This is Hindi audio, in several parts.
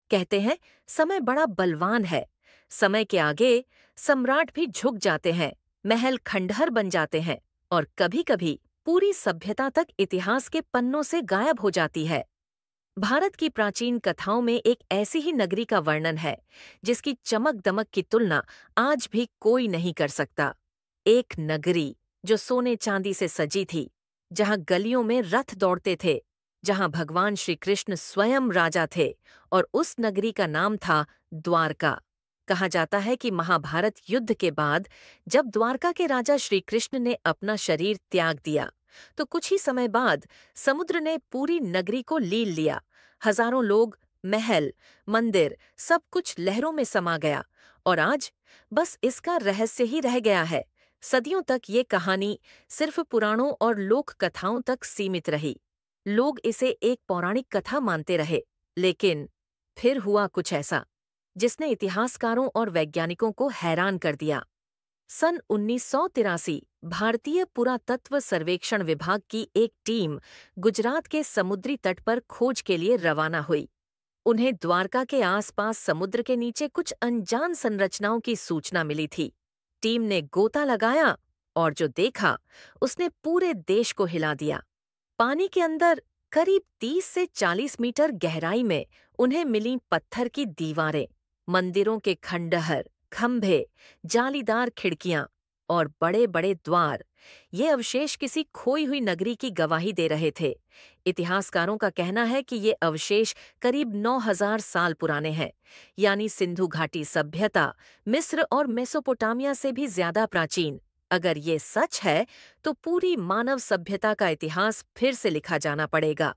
कहते हैं समय बड़ा बलवान है। समय के आगे सम्राट भी झुक जाते हैं, महल खंडहर बन जाते हैं और कभी-कभी पूरी सभ्यता तक इतिहास के पन्नों से गायब हो जाती है। भारत की प्राचीन कथाओं में एक ऐसी ही नगरी का वर्णन है जिसकी चमक दमक की तुलना आज भी कोई नहीं कर सकता। एक नगरी जो सोने चांदी से सजी थी, जहां गलियों में रथ दौड़ते थे, जहां भगवान श्री कृष्ण स्वयं राजा थे, और उस नगरी का नाम था द्वारका। कहा जाता है कि महाभारत युद्ध के बाद जब द्वारका के राजा श्री कृष्ण ने अपना शरीर त्याग दिया, तो कुछ ही समय बाद समुद्र ने पूरी नगरी को लील लिया। हजारों लोग, महल, मंदिर, सब कुछ लहरों में समा गया और आज बस इसका रहस्य ही रह गया है। सदियों तक ये कहानी सिर्फ पुराणों और लोक कथाओं तक सीमित रही। लोग इसे एक पौराणिक कथा मानते रहे, लेकिन फिर हुआ कुछ ऐसा जिसने इतिहासकारों और वैज्ञानिकों को हैरान कर दिया। सन 1983 भारतीय पुरातत्व सर्वेक्षण विभाग की एक टीम गुजरात के समुद्री तट पर खोज के लिए रवाना हुई। उन्हें द्वारका के आसपास समुद्र के नीचे कुछ अनजान संरचनाओं की सूचना मिली थी। टीम ने गोता लगाया और जो देखा उसने पूरे देश को हिला दिया। पानी के अंदर करीब 30 से 40 मीटर गहराई में उन्हें मिली पत्थर की दीवारें, मंदिरों के खंडहर, खंभे, जालीदार खिड़कियां और बड़े-बड़े द्वार। ये अवशेष किसी खोई हुई नगरी की गवाही दे रहे थे। इतिहासकारों का कहना है कि ये अवशेष करीब 9000 साल पुराने हैं, यानी सिंधु घाटी सभ्यता मिस्र और मेसोपोटामिया से भी ज्यादा प्राचीन। अगर ये सच है, तो पूरी मानव सभ्यता का इतिहास फिर से लिखा जाना पड़ेगा।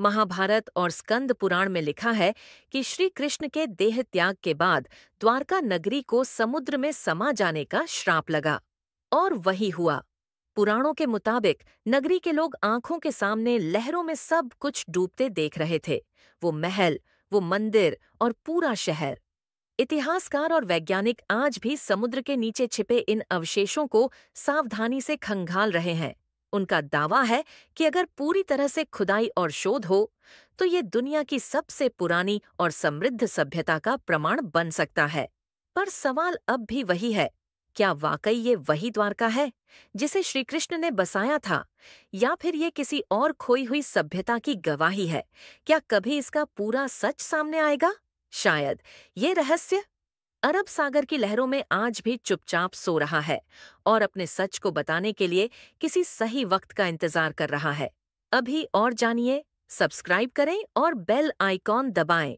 महाभारत और स्कंद पुराण में लिखा है कि श्री कृष्ण के देह त्याग के बाद द्वारका नगरी को समुद्र में समा जाने का श्राप लगा। और वही हुआ। पुराणों के मुताबिक नगरी के लोग आंखों के सामने लहरों में सब कुछ डूबते देख रहे थे। वो महल, वो मंदिर और पूरा शहर। इतिहासकार और वैज्ञानिक आज भी समुद्र के नीचे छिपे इन अवशेषों को सावधानी से खंगाल रहे हैं। उनका दावा है कि अगर पूरी तरह से खुदाई और शोध हो, तो ये दुनिया की सबसे पुरानी और समृद्ध सभ्यता का प्रमाण बन सकता है। पर सवाल अब भी वही है, क्या वाकई ये वही द्वारका है जिसे श्री कृष्ण ने बसाया था, या फिर ये किसी और खोई हुई सभ्यता की गवाही है? क्या कभी इसका पूरा सच सामने आएगा? शायद। ये रहस्य अरब सागर की लहरों में आज भी चुपचाप सो रहा है और अपने सच को बताने के लिए किसी सही वक्त का इंतजार कर रहा है। अभी और जानिए, सब्सक्राइब करें और बेल आइकॉन दबाएं।